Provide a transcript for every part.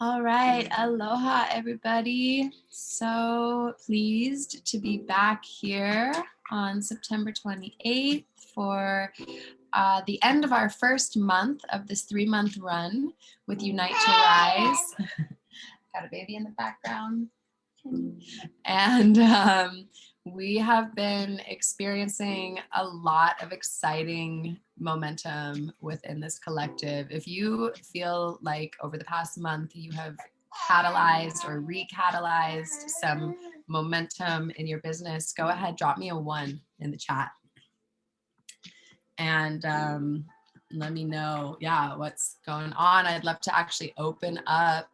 All right, aloha everybody. So pleased to be back here on September 28th for the end of our first month of this 3-month run with Unite to Rise. Got a baby in the background. And we have been experiencing a lot of exciting momentum within this collective. If you feel like over the past month you have catalyzed or recatalyzed some momentum in your business, go ahead, drop me a 1 in the chat. And let me know, what's going on. I'd love to actually open up.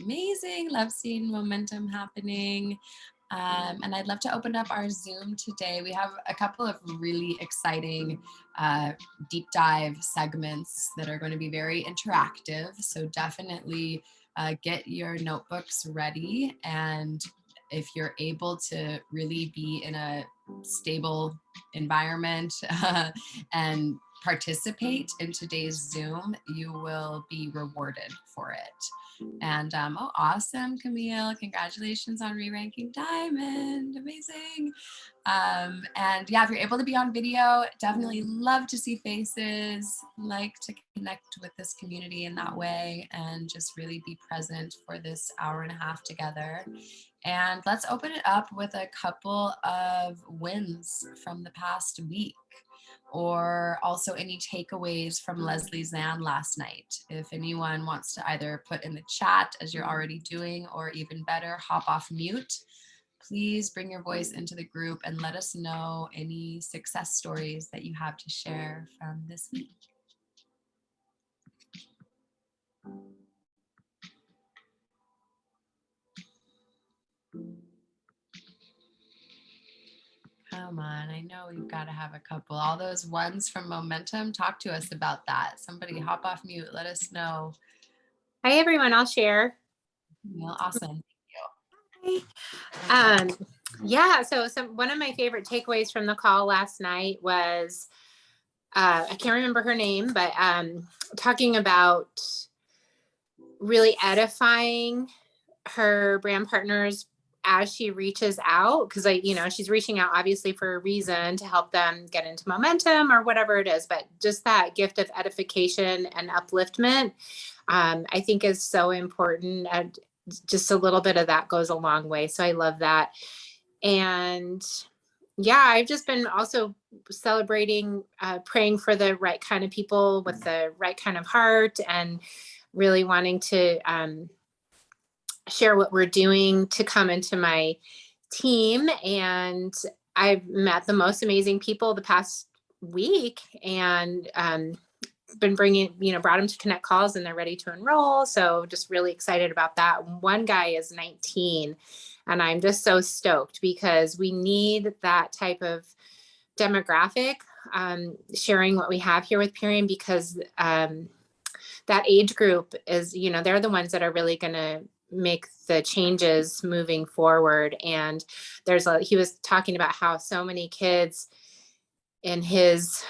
Amazing, love seeing momentum happening. And I'd love to open up our Zoom today. We have a couple of really exciting deep dive segments that are going to be very interactive. So definitely get your notebooks ready. And if you're able to really be in a stable environment and participate in today's Zoom, you will be rewarded for it. And oh, awesome, Camille. Congratulations on re-ranking Diamond. Amazing. And yeah, if you're able to be on video, definitely love to see faces, like to connect with this community in that way and just really be present for this hour and a half together. And let's open it up with a couple of wins from the past week, or also any takeaways from Leslie Zan last night. If anyone wants to either put in the chat as you're already doing, or even better, hop off mute, please bring your voice into the group and let us know any success stories that you have to share from this week. Come on, I know you've got to have a couple. All those ones from Momentum, talk to us about that. Somebody hop off mute, let us know. Hi everyone, I'll share. Well, awesome, thank you. Yeah, so one of my favorite takeaways from the call last night was, I can't remember her name, but talking about really edifying her brand partners as she reaches out, because she's reaching out obviously for a reason to help them get into momentum or whatever it is, but just that gift of edification and upliftment, I think is so important, and just a little bit of that goes a long way. So I love that. And yeah, I've just been also celebrating, praying for the right kind of people with the right kind of heart, and really wanting to share what we're doing to come into my team. And I've met the most amazing people the past week, and been brought them to Connect calls, and they're ready to enroll. So just really excited about that. One guy is 19, and I'm just so stoked because we need that type of demographic, sharing what we have here with Purion, because that age group is, they're the ones that are really going to make the changes moving forward. And he was talking about how so many kids in his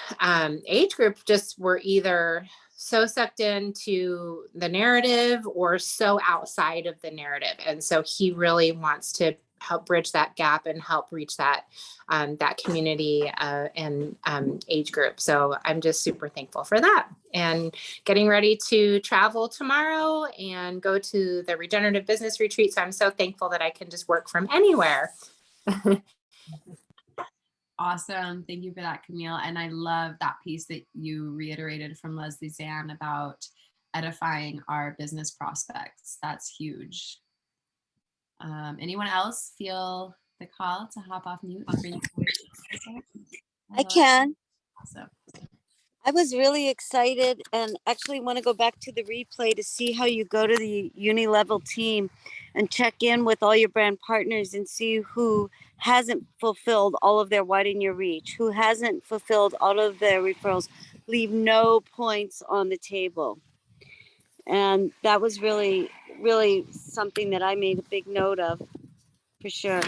age group just were either so sucked into the narrative or so outside of the narrative. And so he really wants to help bridge that gap and help reach that community and age group. So I'm just super thankful for that, and getting ready to travel tomorrow and go to the Regenerative Business Retreat. So I'm so thankful that I can just work from anywhere. Awesome. Thank you for that, Camille. And I love that piece that you reiterated from Leslie Zan about edifying our business prospects. That's huge. Anyone else feel the call to hop off mute? I can. Awesome. I was really excited, and actually want to go back to the replay to see how you go to the uni-level team and check in with all your brand partners and see who hasn't fulfilled all of their widen your reach, who hasn't fulfilled all of their referrals. Leave no points on the table. And that was really, really something that I made a big note of, for sure.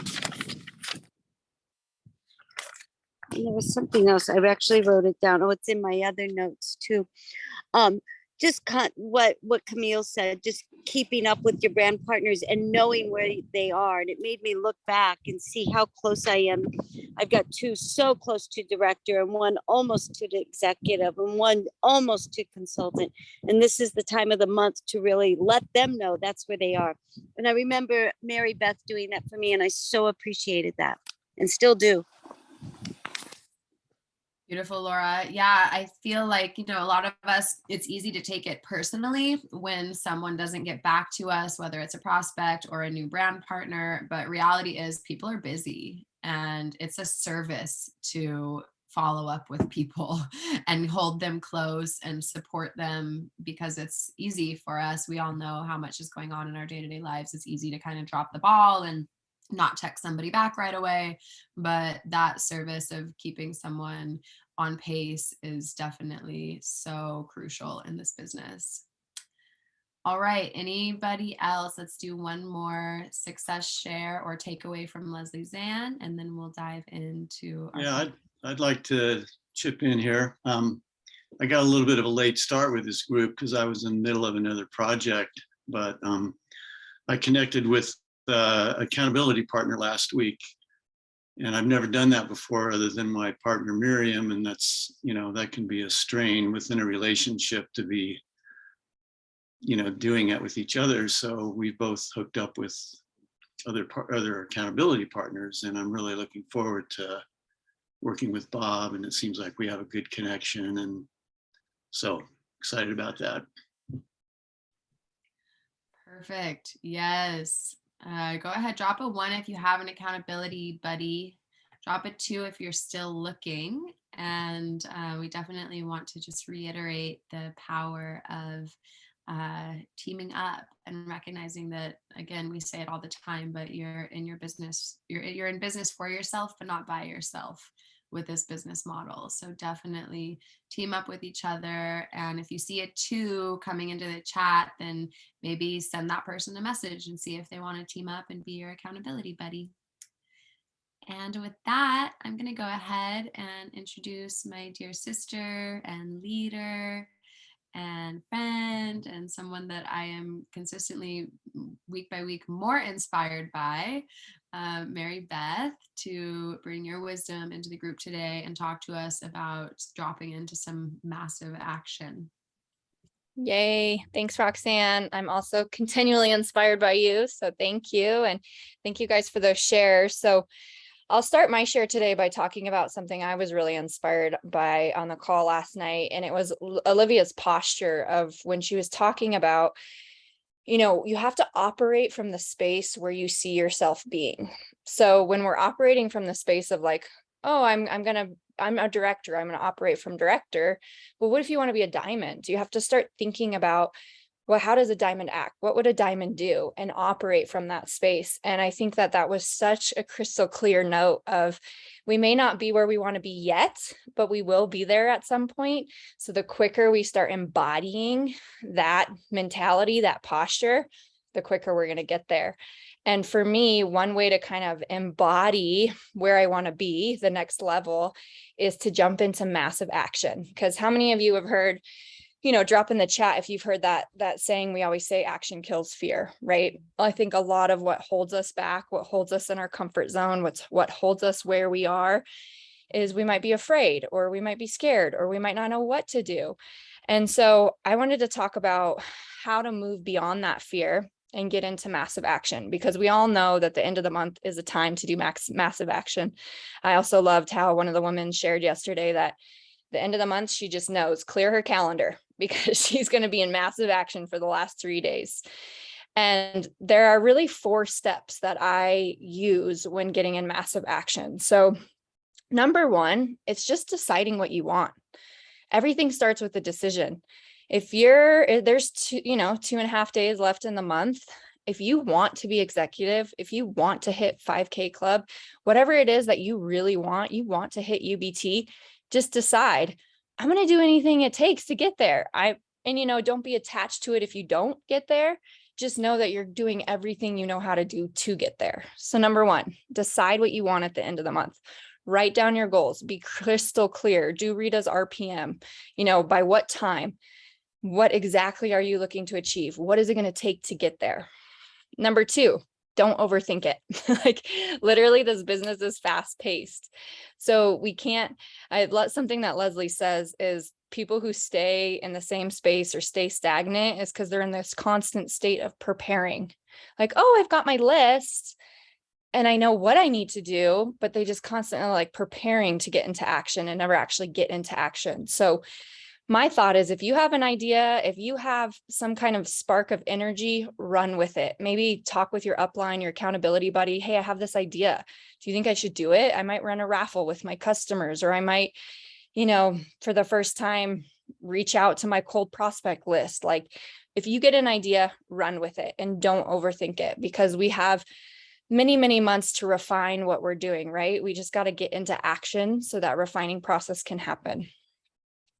And there was something else. I actually wrote it down. Oh, it's in my other notes too. just what Camille said, just keeping up with your brand partners and knowing where they are. And it made me look back and see how close I am. I've got two so close to director and one almost to the executive and one almost to consultant. And this is the time of the month to really let them know that's where they are. And I remember Mary Beth doing that for me, and I so appreciated that and still do. Beautiful, Laura. Yeah, I feel like, a lot of us, it's easy to take it personally when someone doesn't get back to us, whether it's a prospect or a new brand partner. But reality is people are busy, and it's a service to follow up with people and hold them close and support them, because it's easy for us. We all know how much is going on in our day-to-day lives. It's easy to kind of drop the ball and not text somebody back right away, but that service of keeping someone on pace is definitely so crucial in this business. All right, anybody else? Let's do one more success share or takeaway from Leslie Zann, and then we'll dive into our— Yeah, I'd like to chip in here. I got a little bit of a late start with this group because I was in the middle of another project, but I connected with accountability partner last week, and I've never done that before other than my partner Miriam, and that's, that can be a strain within a relationship to be, doing it with each other. So we both hooked up with other accountability partners, and I'm really looking forward to working with Bob, and it seems like we have a good connection, and so excited about that. Perfect. Yes. Go ahead, drop a 1 if you have an accountability buddy. Drop a 2 if you're still looking. And we definitely want to just reiterate the power of teaming up and recognizing that, again, we say it all the time, but you're in your business, you're in business for yourself, but not by yourself with this business model. So definitely team up with each other. And if you see a 2 coming into the chat, then maybe send that person a message and see if they want to team up and be your accountability buddy. And with that, I'm going to go ahead and introduce my dear sister and leader and friend, and someone that I am consistently week by week more inspired by, Mary Beth, to bring your wisdom into the group today and talk to us about dropping into some massive action. Yay. Thanks, Roxanne. I'm also continually inspired by you. So thank you. And thank you guys for those shares. So I'll start my share today by talking about something I was really inspired by on the call last night. And it was Olivia's posture of when she was talking about, you have to operate from the space where you see yourself being. So when we're operating from the space of like, oh, I'm a director, I'm going to operate from director. Well, what if you want to be a diamond? You have to start thinking about, well, how does a diamond act? What would a diamond do? And operate from that space. And I think that was such a crystal clear note of, we may not be where we want to be yet, but we will be there at some point. So the quicker we start embodying that mentality, that posture, the quicker we're going to get there. And for me, one way to kind of embody where I want to be, the next level, is to jump into massive action. Because how many of you have heard, drop in the chat if you've heard that saying, we always say action kills fear, right? I think a lot of what holds us back, what holds us in our comfort zone, what holds us where we are, is we might be afraid, or we might be scared, or we might not know what to do. And so I wanted to talk about how to move beyond that fear and get into massive action, because we all know that the end of the month is a time to do massive action. I also loved how one of the women shared yesterday that the end of the month, she just knows, clear her calendar, because she's going to be in massive action for the last 3 days. And there are really 4 steps that I use when getting in massive action. So number 1, it's just deciding what you want. Everything starts with a decision. If there's 2.5 days left in the month, if you want to be executive, if you want to hit 5K club, whatever it is that you really want, you want to hit UBT, just decide, I'm going to do anything it takes to get there. Don't be attached to it if you don't get there. Just know that you're doing everything you know how to do to get there. So number 1, decide what you want at the end of the month. Write down your goals, be crystal clear, do Rita's RPM, by what time. What exactly are you looking to achieve? What is it going to take to get there? Number 2, don't overthink it. Like literally this business is fast paced. So we can't, something that Leslie says is people who stay in the same space or stay stagnant is because they're in this constant state of preparing. Like, oh, I've got my list and I know what I need to do, but they just constantly like preparing to get into action and never actually get into action. So my thought is if you have an idea, if you have some kind of spark of energy, run with it. Maybe talk with your upline, your accountability buddy. Hey, I have this idea. Do you think I should do it? I might run a raffle with my customers, or I might, for the first time, reach out to my cold prospect list. Like if you get an idea, run with it and don't overthink it, because we have many, many months to refine what we're doing, right? We just got to get into action so that refining process can happen.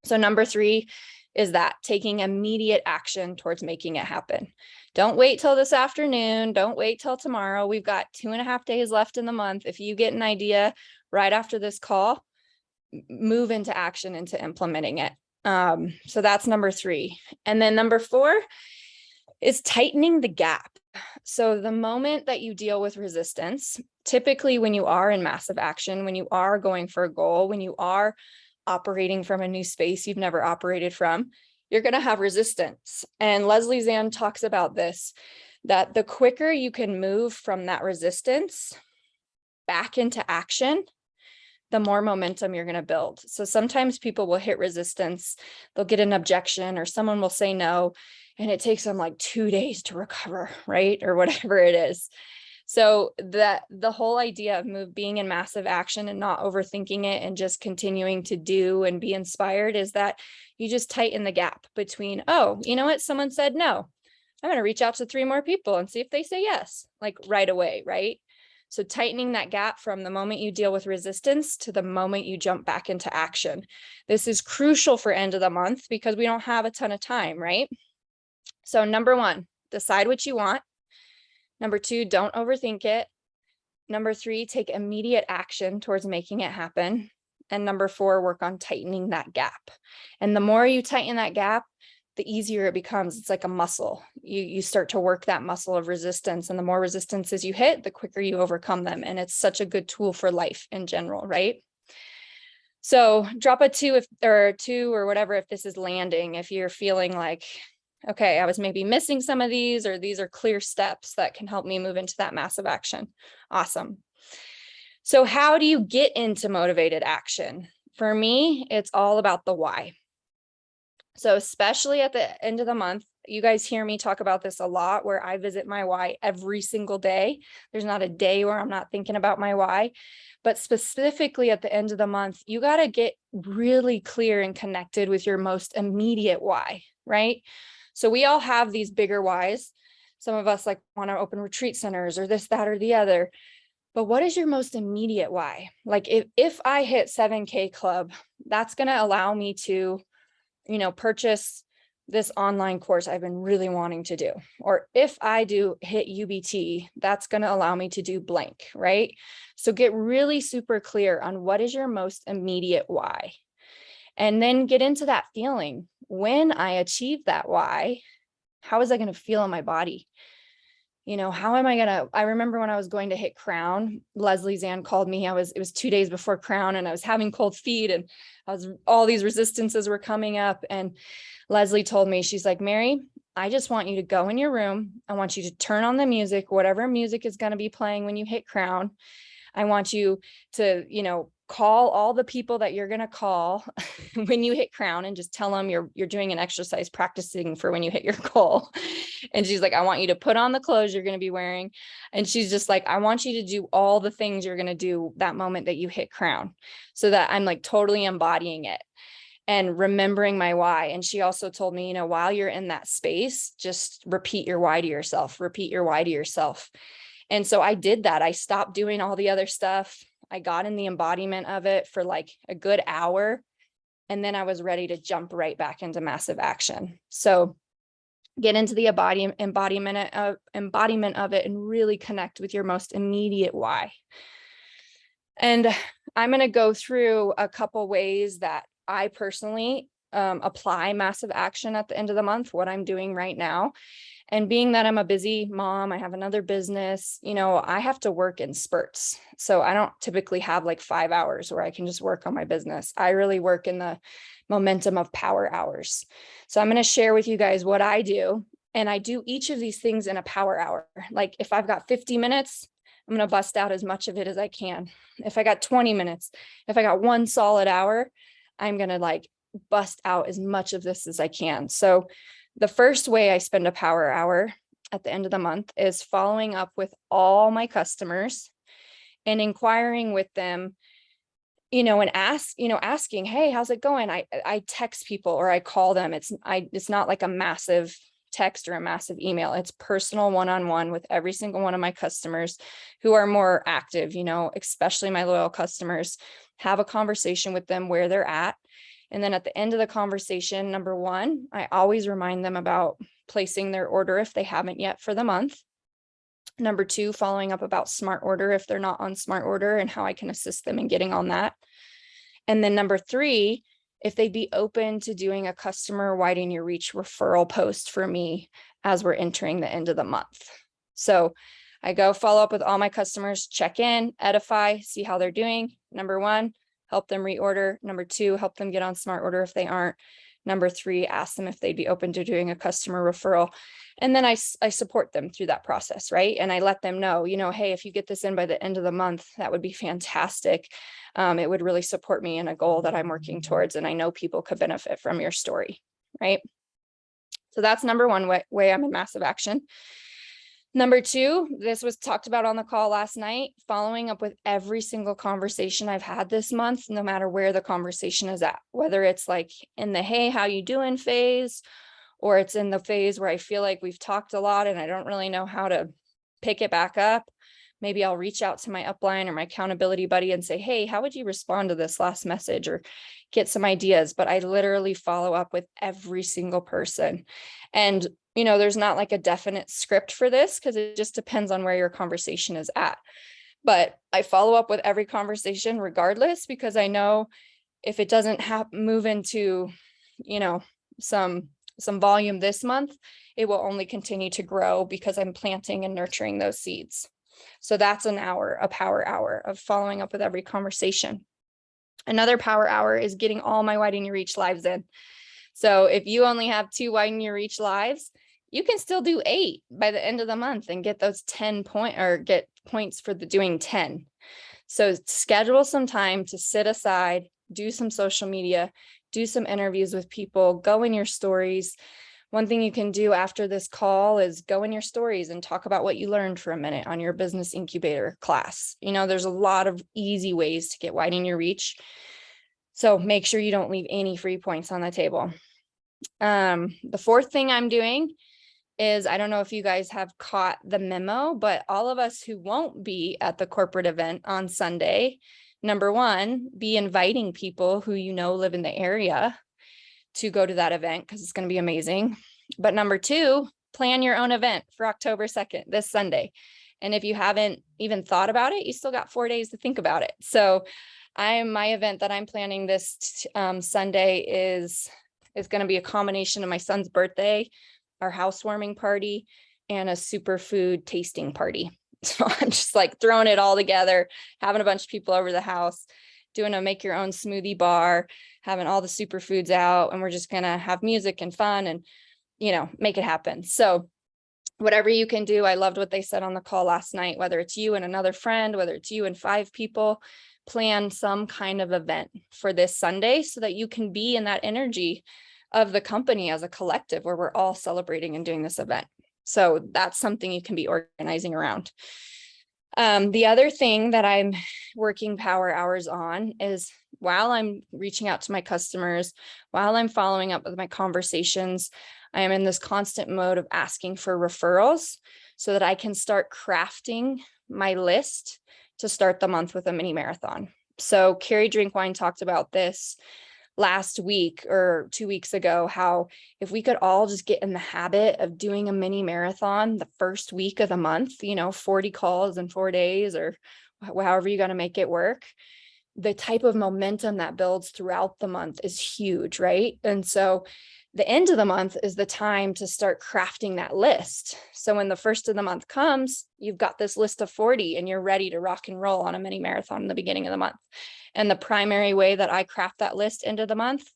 So number 3 is that taking immediate action towards making it happen. Don't wait till this afternoon. Don't wait till tomorrow. We've got 2.5 days left in the month. If you get an idea right after this call, move into action, into implementing it. So that's number 3. And then number 4 is tightening the gap. So the moment that you deal with resistance, typically when you are in massive action, when you are going for a goal, when you are operating from a new space you've never operated from, you're going to have resistance. And Leslie Zan talks about this, that the quicker you can move from that resistance back into action, the more momentum you're going to build. So sometimes people will hit resistance, they'll get an objection, or someone will say no, and it takes them like 2 days to recover, right? Or whatever it is. So the whole idea of being in massive action and not overthinking it and just continuing to do and be inspired is that you just tighten the gap between, oh, you know what? Someone said no. I'm going to reach out to 3 more people and see if they say yes, like right away, right? So tightening that gap from the moment you deal with resistance to the moment you jump back into action. This is crucial for end of the month because we don't have a ton of time, right? So number 1, decide what you want. Number 2, don't overthink it. Number 3, take immediate action towards making it happen. And number 4, work on tightening that gap. And the more you tighten that gap, the easier it becomes. It's like a muscle. You start to work that muscle of resistance, and the more resistances you hit, the quicker you overcome them. And it's such a good tool for life in general, right? So drop a 2 or whatever if this is landing, if you're feeling like, okay, I was maybe missing some of these, or these are clear steps that can help me move into that massive action. Awesome. So how do you get into motivated action? For me, it's all about the why. So especially at the end of the month, you guys hear me talk about this a lot, where I visit my why every single day. There's not a day where I'm not thinking about my why. But specifically at the end of the month, you got to get really clear and connected with your most immediate why, right? So we all have these bigger whys. Some of us like want to open retreat centers or this, that, or the other. But what is your most immediate why? Like if I hit 7K club, that's going to allow me to, purchase this online course I've been really wanting to do. Or if I do hit UBT, that's going to allow me to do blank, right? So get really super clear on what is your most immediate why. And then get into that feeling. When I achieve that why, how is that going to feel in my body? How am I going to, I remember when I was going to hit Crown, Leslie Zan called me. It was 2 days before Crown, and I was having cold feet, and all these resistances were coming up. And Leslie told me, she's like, Mary, I just want you to go in your room. I want you to turn on the music, whatever music is going to be playing when you hit Crown. I want you to, call all the people that you're going to call when you hit Crown, and just tell them you're doing an exercise practicing for when you hit your goal. And she's like, I want you to put on the clothes you're going to be wearing. And she's just like, I want you to do all the things you're going to do that moment that you hit Crown, so that I'm like totally embodying it and remembering my why. And she also told me, while you're in that space, just repeat your why to yourself, repeat your why to yourself. And so I did that. I stopped doing all the other stuff. I got in the embodiment of it for like a good hour. And then I was ready to jump right back into massive action. So get into the embodiment of it and really connect with your most immediate why. And I'm going to go through a couple ways that I personally apply massive action at the end of the month, what I'm doing right now. And being that I'm a busy mom, I have another business, I have to work in spurts. So I don't typically have like 5 hours where I can just work on my business. I really work in the momentum of power hours. So I'm going to share with you guys what I do. And I do each of these things in a power hour. Like if I've got 50 minutes, I'm going to bust out as much of it as I can. If I got 20 minutes, if I got 1 solid hour, I'm going to like bust out as much of this as I can. So the first way I spend a power hour at the end of the month is following up with all my customers and inquiring with them, and asking, hey, how's it going? I text people or I call them. It's not like a massive text or a massive email. It's personal one-on-one with every single one of my customers who are more active, especially my loyal customers. Have a conversation with them where they're at. And then at the end of the conversation, number 1, I always remind them about placing their order if they haven't yet for the month. Number 2, following up about Smart Order if they're not on Smart Order and how I can assist them in getting on that. And then number 3, if they'd be open to doing a customer widen your reach referral post for me as we're entering the end of the month. So I go follow up with all my customers, check in, edify, see how they're doing. Number 1, help them reorder. Number 2, help them get on Smart Order if they aren't. Number 3, ask them if they'd be open to doing a customer referral. And then I support them through that process, right? And I let them know, hey, if you get this in by the end of the month, that would be fantastic. It would really support me in a goal that I'm working towards. And I know people could benefit from your story, right? So that's number 1 way I'm in massive action. Number 2, this was talked about on the call last night, following up with every single conversation I've had this month, no matter where the conversation is at, whether it's like in the, hey, how you doing phase, or it's in the phase where I feel like we've talked a lot and I don't really know how to pick it back up. Maybe I'll reach out to my upline or my accountability buddy and say, hey, how would you respond to this last message, or get some ideas? But I literally follow up with every single person. And there's not like a definite script for this because it just depends on where your conversation is at. But I follow up with every conversation regardless, because I know if it doesn't move into, some volume this month, it will only continue to grow because I'm planting and nurturing those seeds. So that's a power hour of following up with every conversation. Another power hour is getting all my Widen Your Reach lives in. So if you only have 2 Widen Your Reach lives, you can still do 8 by the end of the month and get those get points for doing 10. So schedule some time to sit aside, do some social media, do some interviews with people, go in your stories. One thing you can do after this call is go in your stories and talk about what you learned for a minute on your business incubator class. There's a lot of easy ways to get Widen Your Reach. So make sure you don't leave any free points on the table. The 4th thing I'm doing is, I don't know if you guys have caught the memo, but all of us who won't be at the corporate event on Sunday, number 1, be inviting people who live in the area to go to that event because it's going to be amazing. But number 2, plan your own event for October 2nd, this Sunday. And if you haven't even thought about it, you still got 4 days to think about it. So my event that I'm planning this Sunday is going to be a combination of my son's birthday, our housewarming party, and a superfood tasting party. So I'm just like throwing it all together, having a bunch of people over the house, doing a make your own smoothie bar, having all the superfoods out, and we're just going to have music and fun and, make it happen. So whatever you can do, I loved what they said on the call last night, whether it's you and another friend, whether it's you and 5 people, plan some kind of event for this Sunday so that you can be in that energy of the company as a collective where we're all celebrating and doing this event. So that's something you can be organizing around. The other thing that I'm working power hours on is, while I'm reaching out to my customers, while I'm following up with my conversations, I am in this constant mode of asking for referrals so that I can start crafting my list to start the month with a mini marathon. So Carrie Drinkwine talked about this last week or 2 weeks ago, how if we could all just get in the habit of doing a mini marathon the first week of the month, 40 calls in 4 days or however you're going to make it work, the type of momentum that builds throughout the month is huge, right? And so the end of the month is the time to start crafting that list. So when the first of the month comes, you've got this list of 40 and you're ready to rock and roll on a mini marathon in the beginning of the month. And the primary way that I craft that list end of the month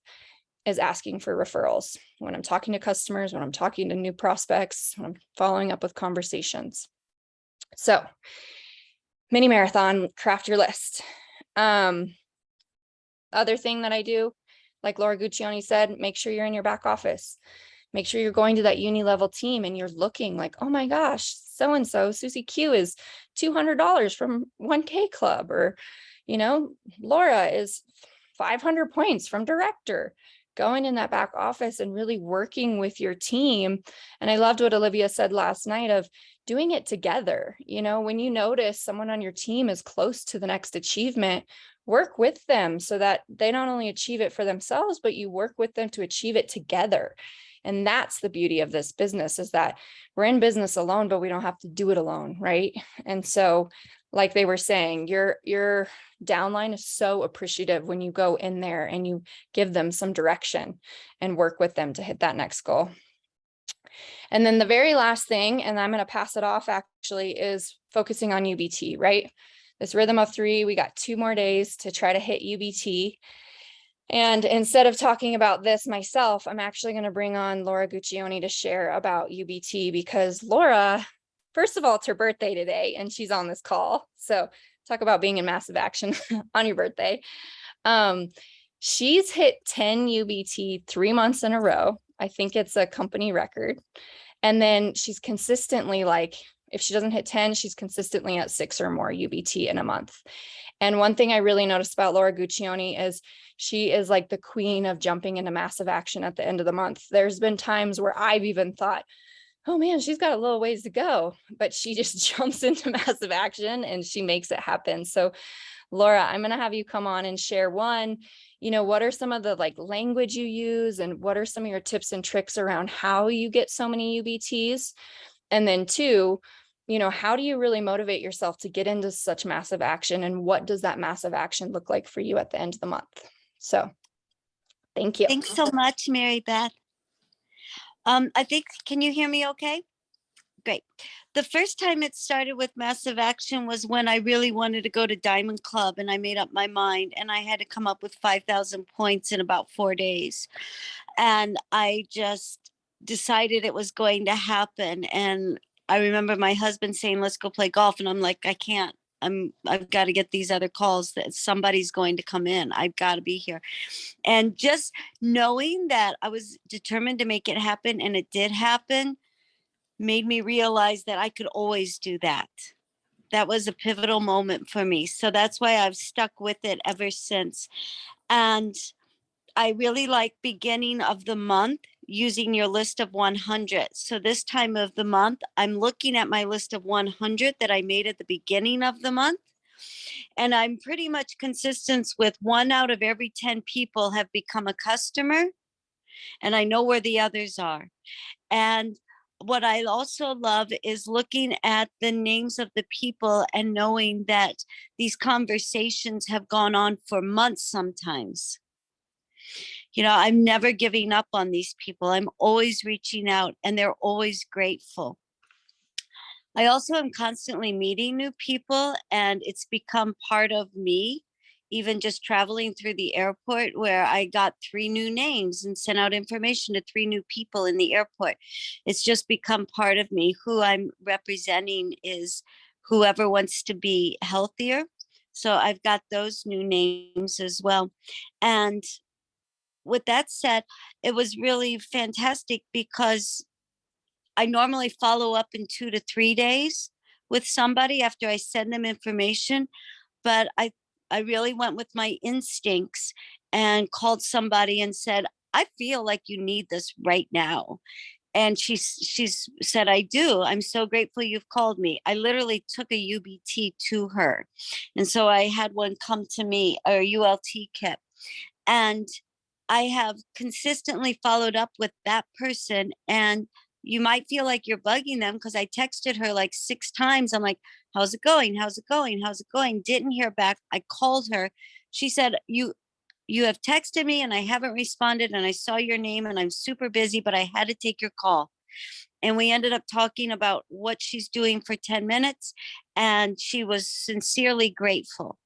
is asking for referrals. When I'm talking to customers, when I'm talking to new prospects, when I'm following up with conversations. So mini marathon, craft your list. Other thing that I do, like Laura Guccione said, make sure you're in your back office. Make sure you're going to that uni level team and you're looking like, oh my gosh, so-and-so Susie Q is $200 from 1K Club, or, you know, Laura is 500 points from director. Going in that back office and really working with your team. And I loved what Olivia said last night of doing it together. You know, when you notice someone on your team is close to the next achievement, work with them so that they not only achieve it for themselves, but you work with them to achieve it together. And that's the beauty of this business, is that we're in business alone, but we don't have to do it alone, right? And so, like they were saying, your downline is so appreciative when you go in there and you give them some direction and work with them to hit that next goal. And then the very last thing, and I'm going to pass it off actually, is focusing on UBT, right? This rhythm of 3, we got 2 more days to try to hit UBT. And instead of talking about this myself, I'm actually going to bring on Laura Guccione to share about UBT, because Laura, first of all, it's her birthday today and she's on this call. So talk about being in massive action on your birthday. She's hit 10 UBT 3 months in a row. I think it's a company record. And then she's consistently, like, if she doesn't hit 10, she's consistently at 6 or more UBT in a month. And one thing I really noticed about Laura Guccione is she is like the queen of jumping into massive action at the end of the month. There's been times where I've even thought, oh man, she's got a little ways to go, but she just jumps into massive action and she makes it happen. So Laura, I'm going to have you come on and share, one, you know, what are some of the like language you use and what are some of your tips and tricks around how you get so many UBTs? And then 2, you know, how do you really motivate yourself to get into such massive action, and what does that massive action look like for you at the end of the month? So thank you. Thanks so much, Mary Beth. I think, can you hear me okay? Great. The first time it started with massive action was when I really wanted to go to Diamond Club, and I made up my mind, and I had to come up with 5,000 points in about 4 days. And I just decided it was going to happen. And I remember my husband saying, let's go play golf. And I'm like, I can't. I've got to get these other calls that somebody's going to come in. I've got to be here. And just knowing that I was determined to make it happen, and it did happen, made me realize that I could always do that. That was a pivotal moment for me. So that's why I've stuck with it ever since. And I really like beginning of the month using your list of 100. So this time of the month, I'm looking at my list of 100 that I made at the beginning of the month. And I'm pretty much consistent with 1 out of every 10 people have become a customer. And I know where the others are. And what I also love is looking at the names of the people and knowing that these conversations have gone on for months sometimes. You know, I'm never giving up on these people. I'm always reaching out, and they're always grateful. I also am constantly meeting new people, and it's become part of me, even just traveling through the airport, where I got 3 new names and sent out information to 3 new people in the airport. It's just become part of me. Who I'm representing is whoever wants to be healthier. So I've got those new names as well. And with that said, it was really fantastic because I normally follow up in 2 to 3 days with somebody after I send them information, but I really went with my instincts and called somebody and said, I feel like you need this right now. And she's said, I do. I'm so grateful you've called me. I literally took a UBT to her. And so I had one come to me, a ULT kit. And I have consistently followed up with that person. And you might feel like you're bugging them because I texted her like 6 times. I'm like, how's it going? How's it going? How's it going? Didn't hear back. I called her She said, you have texted me and I haven't responded, and I saw your name and I'm super busy, but I had to take your call. And we ended up talking about what she's doing for 10 minutes, and she was sincerely grateful.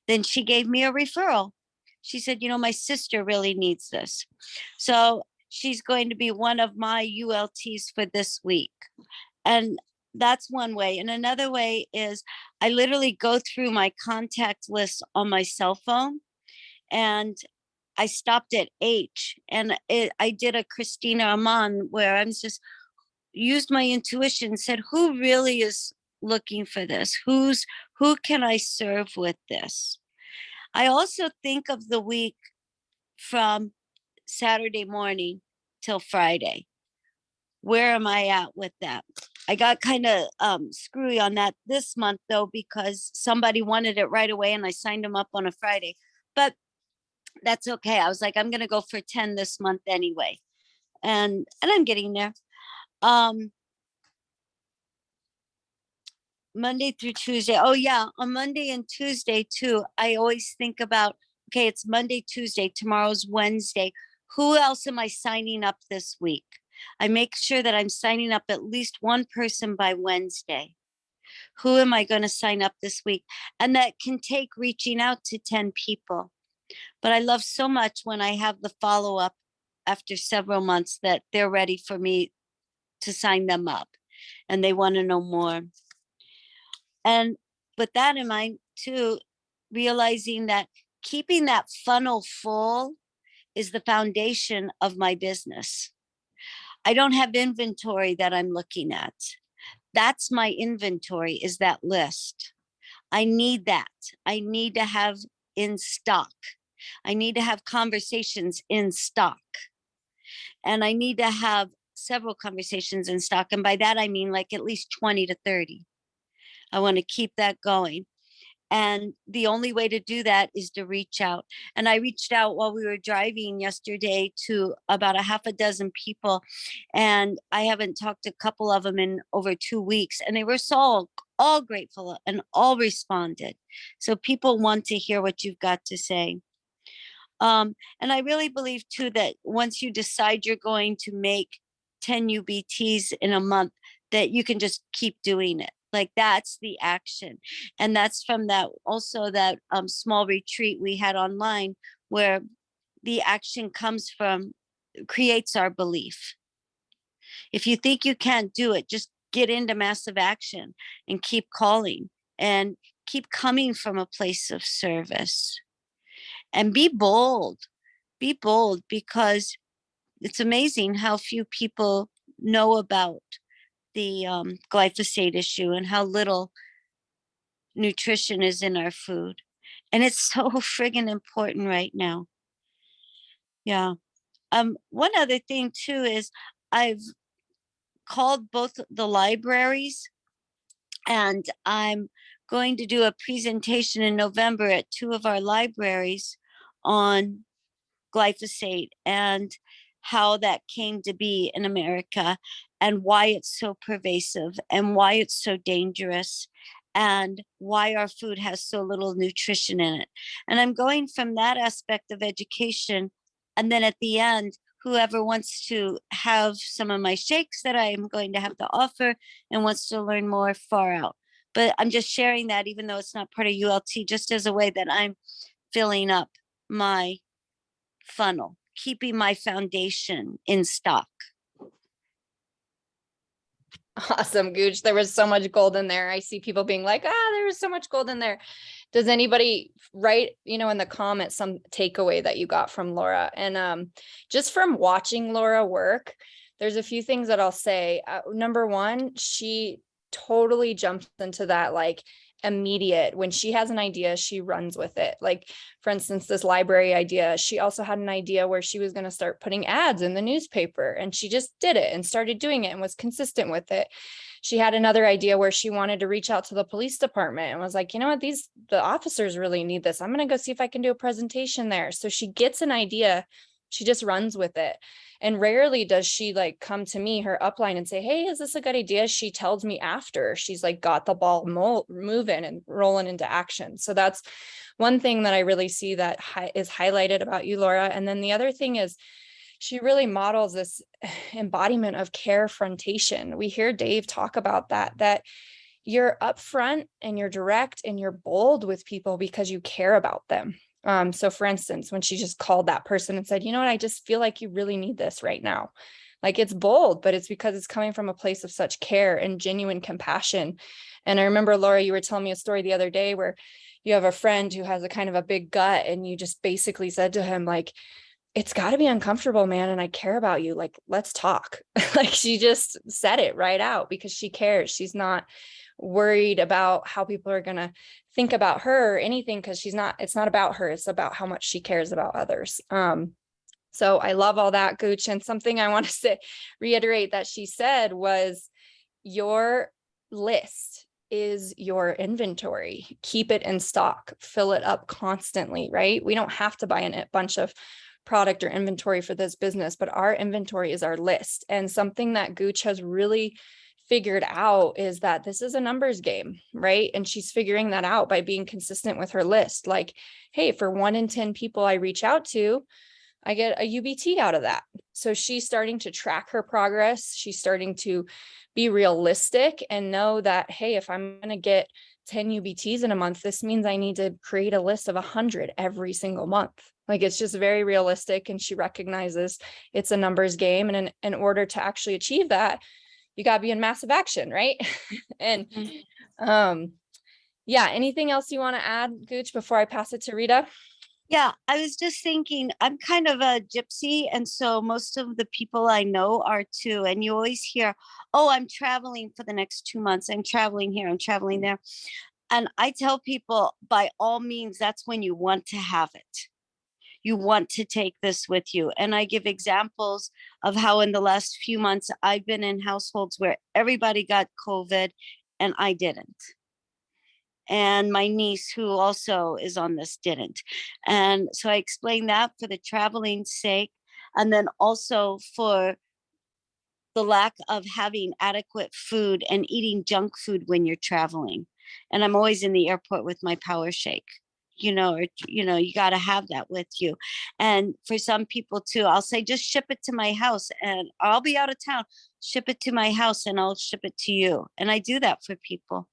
Then she gave me a referral. She said, my sister really needs this. So she's going to be one of my ULTs for this week. And that's one way. And another way is I literally go through my contact list on my cell phone, and I stopped at H, and I did a Christina Aman where I'm just used my intuition, said, who really is looking for this? Who can I serve with this? I also think of the week from Saturday morning till Friday. Where am I at with that? I got kind of screwy on that this month though, because somebody wanted it right away and I signed them up on a Friday, but that's okay. I was like, I'm going to go for 10 this month anyway. And I'm getting there. Monday through Tuesday. Oh yeah. On Monday and Tuesday too. I always think about, okay, it's Monday, Tuesday, tomorrow's Wednesday. Who else am I signing up this week? I make sure that I'm signing up at least one person by Wednesday. Who am I going to sign up this week? And that can take reaching out to 10 people. But I love so much when I have the follow-up after several months that they're ready for me to sign them up and they want to know more. And with that in mind too, realizing that keeping that funnel full is the foundation of my business. I don't have inventory that I'm looking at. That's my inventory, is that list. I need that. I need to have in stock. I need to have conversations in stock. And I need to have several conversations in stock. And by that, I mean like at least 20 to 30. I want to keep that going. And the only way to do that is to reach out. And I reached out while we were driving yesterday to about a half a dozen people. And I haven't talked to a couple of them in over 2 weeks. And they were so all grateful and all responded. So people want to hear what you've got to say. And I really believe too that once you decide you're going to make 10 UBTs in a month, that you can just keep doing it. Like that's the action. And that's from that also that small retreat we had online where the action comes from, creates our belief. If you think you can't do it, just get into massive action and keep calling and keep coming from a place of service. And be bold because it's amazing how few people know about the glyphosate issue and how little nutrition is in our food. And it's so friggin' important right now. Yeah. One other thing too is I've called both the libraries, and I'm going to do a presentation in November at 2 of our libraries on glyphosate and how that came to be in America and why it's so pervasive and why it's so dangerous and why our food has so little nutrition in it. And I'm going from that aspect of education. And then at the end, whoever wants to have some of my shakes that I'm going to have to offer and wants to learn more, far out. But I'm just sharing that, even though it's not part of ULT, just as a way that I'm filling up my funnel, keeping my foundation in stock. Awesome, Gooch. There was so much gold in there. I see people being like, there was so much gold in there. Does anybody write, in the comments, some takeaway that you got from Laura? And just from watching Laura work, there's a few things that I'll say. Number one, she totally jumps into that like immediate, when she has an idea, she runs with it. Like, for instance, this library idea, she also had an idea where she was going to start putting ads in the newspaper, and she just did it and started doing it and was consistent with it. She had another idea where she wanted to reach out to the police department and was like, you know what, the officers really need this. I'm going to go see if I can do a presentation there. So she gets an idea She just runs with it. And rarely does she like come to me, her upline, and say, hey, is this a good idea? She tells me after she's like got the ball moving and rolling into action. So that's one thing that I really see that is highlighted about you, Laura. And then the other thing is she really models this embodiment of carefrontation. We hear Dave talk about that you're upfront and you're direct and you're bold with people because you care about them. So for instance, when she just called that person and said, you know what, I just feel like you really need this right now. Like, it's bold, but it's because it's coming from a place of such care and genuine compassion. And I remember, Laura, you were telling me a story the other day where you have a friend who has a kind of a big gut, and you just basically said to him, like, it's got to be uncomfortable, man. And I care about you. Like, let's talk. Like, she just said it right out because she cares. She's not worried about how people are going to think about her or anything, because it's not about her. It's about how much she cares about others. So I love all that, Gooch. And something I want to reiterate that she said was, your list is your inventory. Keep it in stock, fill it up constantly, right? We don't have to buy a bunch of product or inventory for this business, but our inventory is our list. And something that Gooch has really figured out is that this is a numbers game, right? And she's figuring that out by being consistent with her list. Like, hey, for 1 in 10 people I reach out to, I get a UBT out of that. So she's starting to track her progress. She's starting to be realistic and know that, hey, if I'm going to get 10 UBTs in a month, this means I need to create a list of 100 every single month. Like, it's just very realistic. And she recognizes it's a numbers game. And in order to actually achieve that, you got to be in massive action, right? And yeah, anything else you want to add, Gooch, before I pass it to Rita? Yeah, I was just thinking, I'm kind of a gypsy, and so most of the people I know are too. And you always hear, oh, I'm traveling for the next 2 months. I'm traveling here, I'm traveling there. And I tell people, by all means, that's when you want to have it. You want to take this with you. And I give examples of how in the last few months, I've been in households where everybody got COVID and I didn't. And my niece, who also is on this, didn't. And so I explained that for the traveling's sake. And then also for the lack of having adequate food and eating junk food when you're traveling. And I'm always in the airport with my Power Shake. You got to have that with you. And for some people too, I'll say, just ship it to my house and I'll be out of town. Ship it to my house and I'll ship it to you. And I do that for people.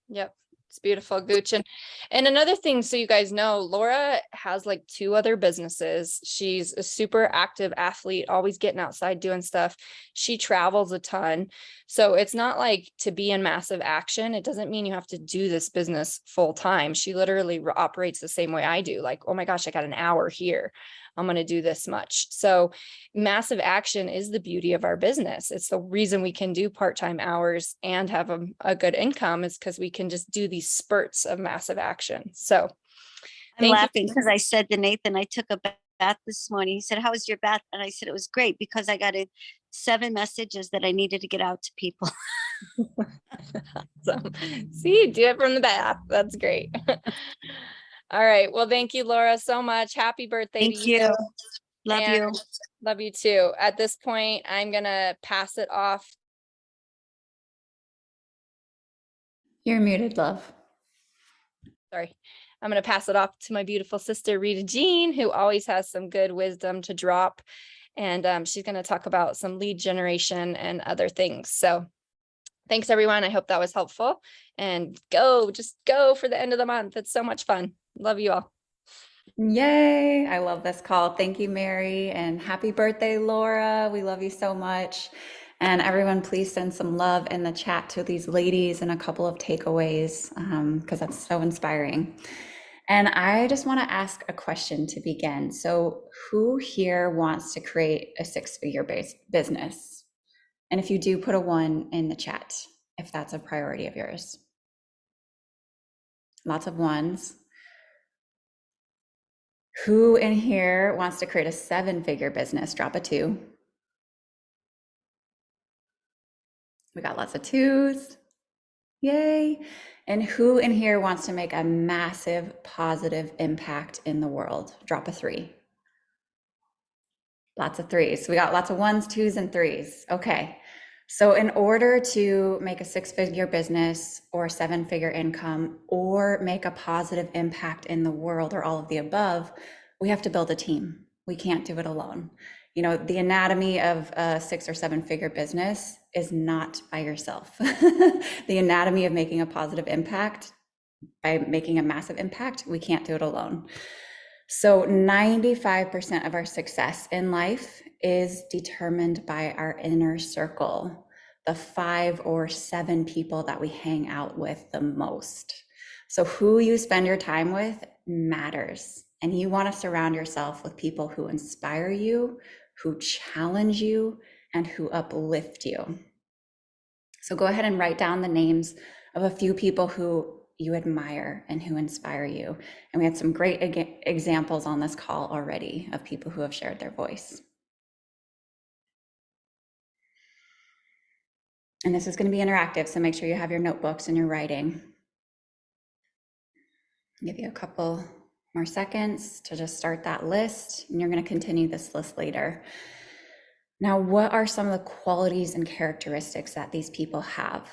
Yep. It's beautiful, Gooch. And another thing, so you guys know, Laura has like 2 other businesses. She's a super active athlete, always getting outside doing stuff. She travels a ton. So it's not like to be in massive action. It doesn't mean you have to do this business full time. She literally operates the same way I do. Like, oh my gosh, I got an hour here. I'm going to do this much. So massive action is the beauty of our business. It's the reason we can do part-time hours and have a good income, is because we can just do these spurts of massive action. So I'm laughing because I said to Nathan, I took a bath this morning. He said, how was your bath? And I said, it was great because I got 7 messages that I needed to get out to people. So, see, do it from the bath. That's great. All right. Well, thank you, Laura, so much. Happy birthday to you. Thank you. Love you. Love you too. At this point, I'm going to pass it off. You're muted, love. Sorry. I'm going to pass it off to my beautiful sister, Rita Jean, who always has some good wisdom to drop. And she's going to talk about some lead generation and other things. So thanks, everyone. I hope that was helpful. And just go for the end of the month. It's so much fun. Love you all. Yay. I love this call. Thank you, Mary. And happy birthday, Laura. We love you so much. And everyone, please send some love in the chat to these ladies and a couple of takeaways, because that's so inspiring. And I just want to ask a question to begin. So who here wants to create a 6-figure business? And if you do, put a 1 in the chat if that's a priority of yours. Lots of 1s. Who in here wants to create a 7-figure business? Drop a 2. We got lots of 2s. Yay. And who in here wants to make a massive positive impact in the world? Drop a 3. Lots of threes. We got lots of ones, twos, and threes. Okay. So in order to make a six-figure business or seven-figure income or make a positive impact in the world or all of the above, we have to build a team. We can't do it alone. You know, the anatomy of a six or seven-figure business is not by yourself. The anatomy of making a positive impact, by making a massive impact, we can't do it alone. So 95% of our success in life is determined by our inner circle, the 5 or 7 people that we hang out with the most. So who you spend your time with matters. And you want to surround yourself with people who inspire you, who challenge you, and who uplift you. So go ahead and write down the names of a few people who you admire and who inspire you. And we had some great examples on this call already of people who have shared their voice. And this is going to be interactive, so make sure you have your notebooks and you're writing. I'll give you a couple more seconds to just start that list, and you're going to continue this list later. Now, what are some of the qualities and characteristics that these people have?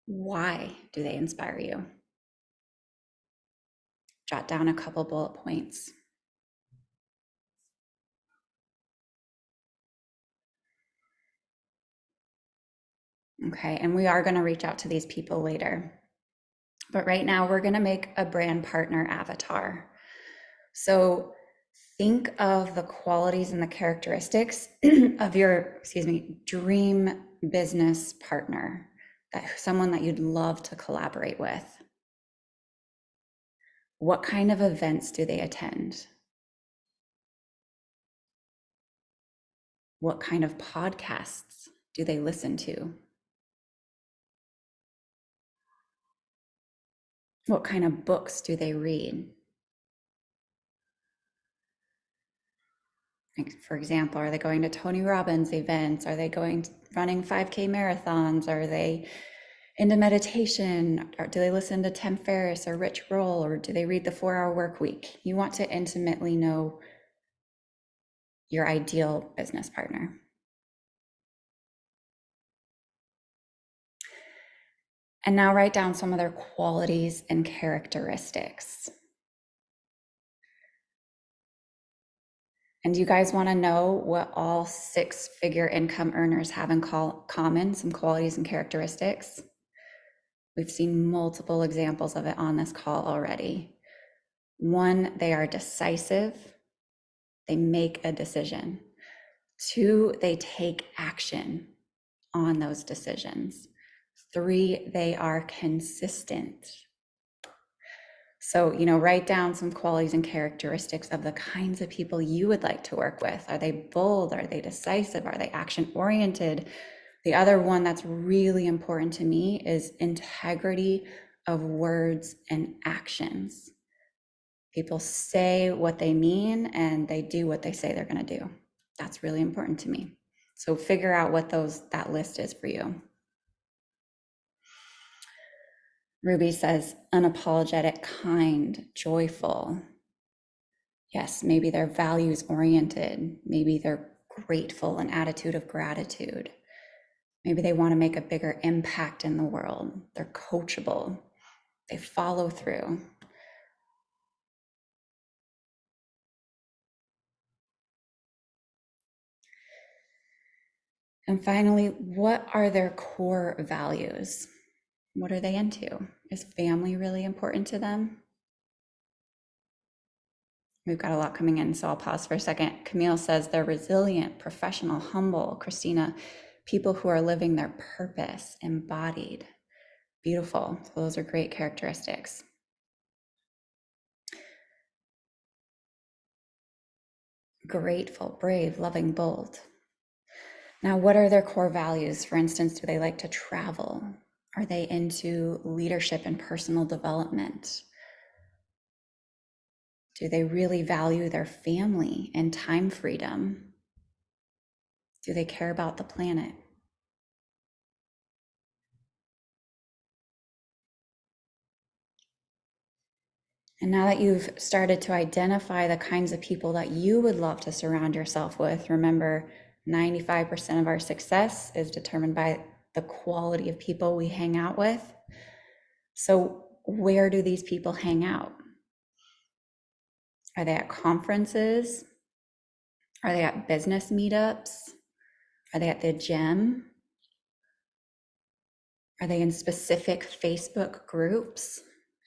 Why do they inspire you? Jot down a couple bullet points. Okay, and we are going to reach out to these people later. But right now, we're going to make a brand partner avatar. So think of the qualities and the characteristics of your, dream business partner, someone that you'd love to collaborate with. What kind of events do they attend? What kind of podcasts do they listen to? What kind of books do they read? Like, for example, are they going to Tony Robbins events? Are they running 5K marathons? Are they into meditation? Or do they listen to Tim Ferriss or Rich Roll? Or do they read the 4-Hour Work Week? You want to intimately know your ideal business partner. And now write down some of their qualities and characteristics. And you guys want to know what all 6-figure income earners have in common, some qualities and characteristics? We've seen multiple examples of it on this call already. 1, they are decisive. They make a decision. 2, they take action on those decisions. 3, they are consistent. So, write down some qualities and characteristics of the kinds of people you would like to work with. Are they bold? Are they decisive? Are they action-oriented? The other one that's really important to me is integrity of words and actions. People say what they mean and they do what they say they're going to do. That's really important to me. So figure out what that list is for you. Ruby says, unapologetic, kind, joyful. Yes, maybe they're values oriented. Maybe they're grateful, an attitude of gratitude. Maybe they want to make a bigger impact in the world. They're coachable. They follow through. And finally, what are their core values? What are they into? Is family really important to them? We've got a lot coming in, so I'll pause for a second. Camille says they're resilient, professional, humble. Christina, people who are living their purpose, embodied. Beautiful. So those are great characteristics. Grateful, brave, loving, bold. Now, what are their core values? For instance, do they like to travel? Are they into leadership and personal development? Do they really value their family and time freedom? Do they care about the planet? And now that you've started to identify the kinds of people that you would love to surround yourself with, remember 95% of our success is determined by the quality of people we hang out with. So where do these people hang out? Are they at conferences? Are they at business meetups? Are they at the gym? Are they in specific Facebook groups?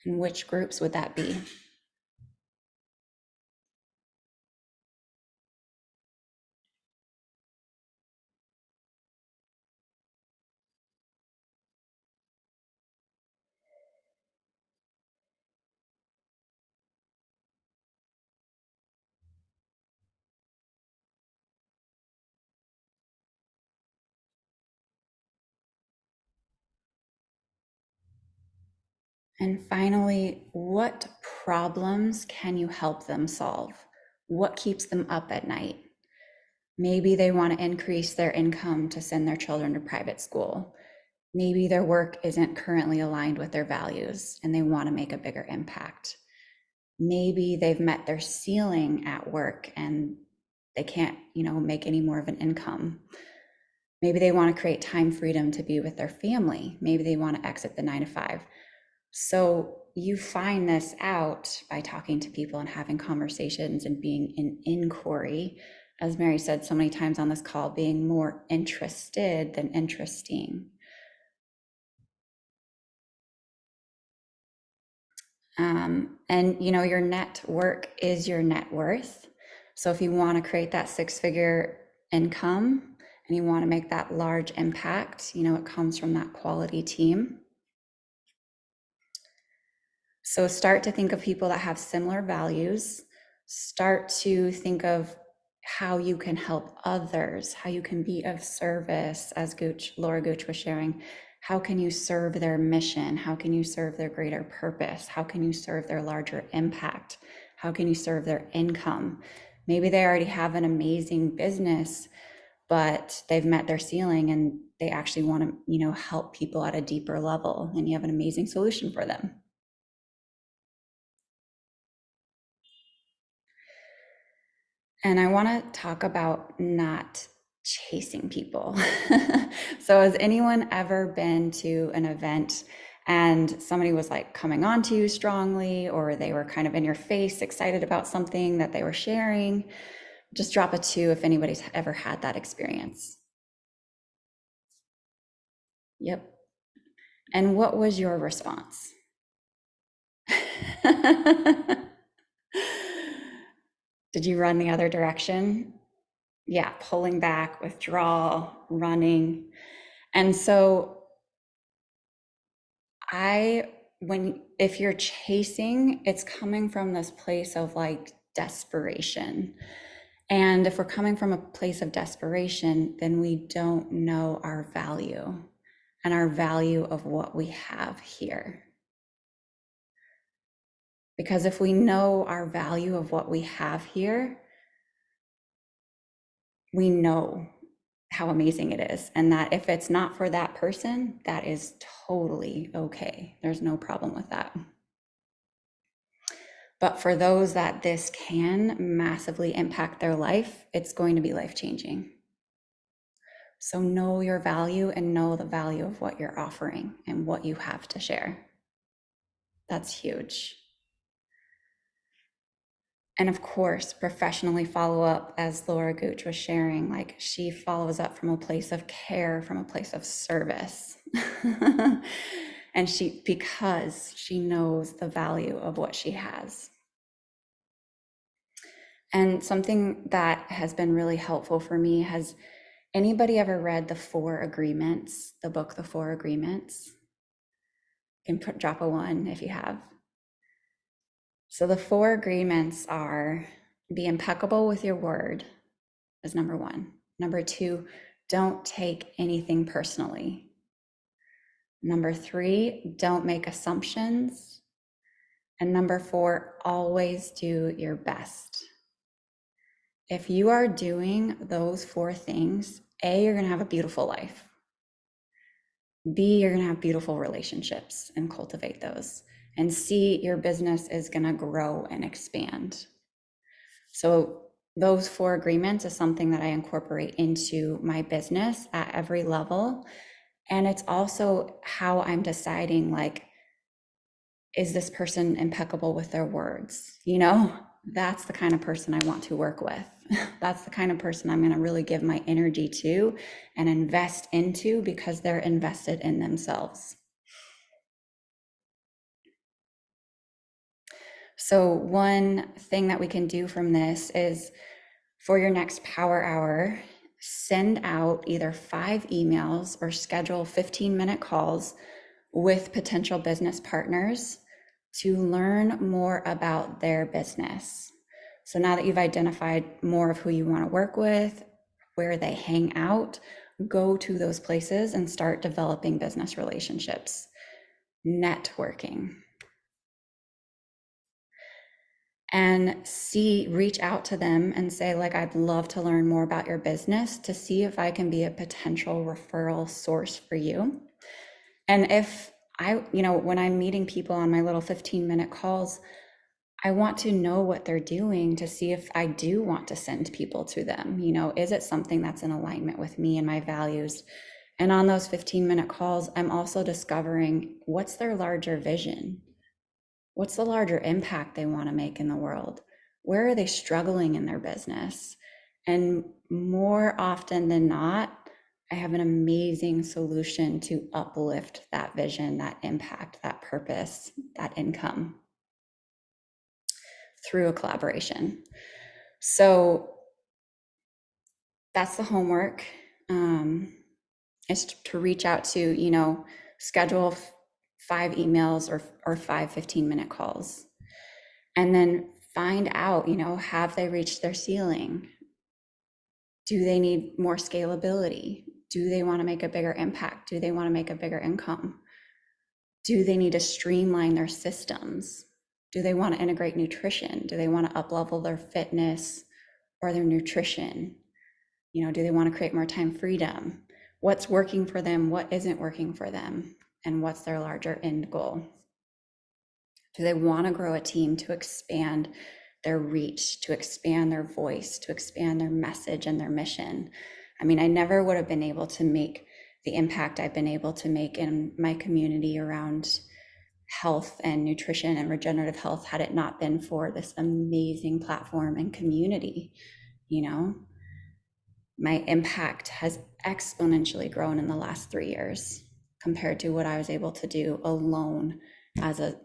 And which groups would that be? And finally, what problems can you help them solve? What keeps them up at night? Maybe they want to increase their income to send their children to private school. Maybe their work isn't currently aligned with their values and they want to make a bigger impact. Maybe they've met their ceiling at work and they can't, make any more of an income. Maybe they want to create time freedom to be with their family. Maybe they want to exit the 9-to-5. So you find this out by talking to people and having conversations and being in inquiry. As Mary said so many times on this call, being more interested than interesting. And your network is your net worth. So if you want to create that 6-figure income and you want to make that large impact, it comes from that quality team. So start to think of people that have similar values. Start to think of how you can help others, how you can be of service, as Laura Gooch was sharing. How can you serve their mission? How can you serve their greater purpose? How can you serve their larger impact? How can you serve their income? Maybe they already have an amazing business, but they've met their ceiling and they actually want to, help people at a deeper level, and you have an amazing solution for them. And I want to talk about not chasing people. So has anyone ever been to an event and somebody was like coming on to you strongly, or they were kind of in your face, excited about something that they were sharing? Just drop a 2 if anybody's ever had that experience. Yep. And what was your response? Did you run the other direction? Yeah, pulling back, withdrawal, running. And so if you're chasing, it's coming from this place of like desperation. And if we're coming from a place of desperation, then we don't know our value and our value of what we have here. Because if we know our value of what we have here, we know how amazing it is. And that if it's not for that person, that is totally okay. There's no problem with that. But for those that this can massively impact their life, it's going to be life-changing. So know your value and know the value of what you're offering and what you have to share. That's huge. And of course, professionally follow up, as Laura Gooch was sharing, like she follows up from a place of care, from a place of service. And because she knows the value of what she has. And something that has been really helpful for me, has anybody ever read The 4 Agreements, the book, The 4 Agreements? You can drop a 1 if you have. So the 4 agreements are: be impeccable with your word is number 1. Number 2, don't take anything personally. Number 3, don't make assumptions. And number 4, always do your best. If you are doing those 4 things, A, you're going to have a beautiful life. B, you're going to have beautiful relationships and cultivate those. And C, your business is going to grow and expand. So those 4 agreements is something that I incorporate into my business at every level. And it's also how I'm deciding, like, is this person impeccable with their words? You know, that's the kind of person I want to work with. That's the kind of person I'm going to really give my energy to and invest into, because they're invested in themselves. So one thing that we can do from this is, for your next power hour, send out either 5 emails or schedule 15-minute calls with potential business partners to learn more about their business. So now that you've identified more of who you want to work with, where they hang out, go to those places and start developing business relationships, networking. And reach out to them and say, like, I'd love to learn more about your business to see if I can be a potential referral source for you. And if when I'm meeting people on my little 15-minute calls, I want to know what they're doing to see if I do want to send people to them. Is it something that's in alignment with me and my values? And on those 15-minute calls, I'm also discovering what's their larger vision. What's the larger impact they want to make in the world? Where are they struggling in their business? And more often than not, I have an amazing solution to uplift that vision, that impact, that purpose, that income through a collaboration. So that's the homework. Is to reach out to, schedule 5 emails or 5 15-minute calls, and then find out, have they reached their ceiling? Do they need more scalability? Do they want to make a bigger impact? Do they want to make a bigger income? Do they need to streamline their systems? Do they want to integrate nutrition? Do they want to up-level their fitness or their nutrition? Do they want to create more time freedom? What's working for them? What isn't working for them? And what's their larger end goal? Do they want to grow a team to expand their reach, to expand their voice, to expand their message and their mission? I mean, I never would have been able to make the impact I've been able to make in my community around health and nutrition and regenerative health had it not been for this amazing platform and community. My impact has exponentially grown in the last 3 years compared to what I was able to do alone as a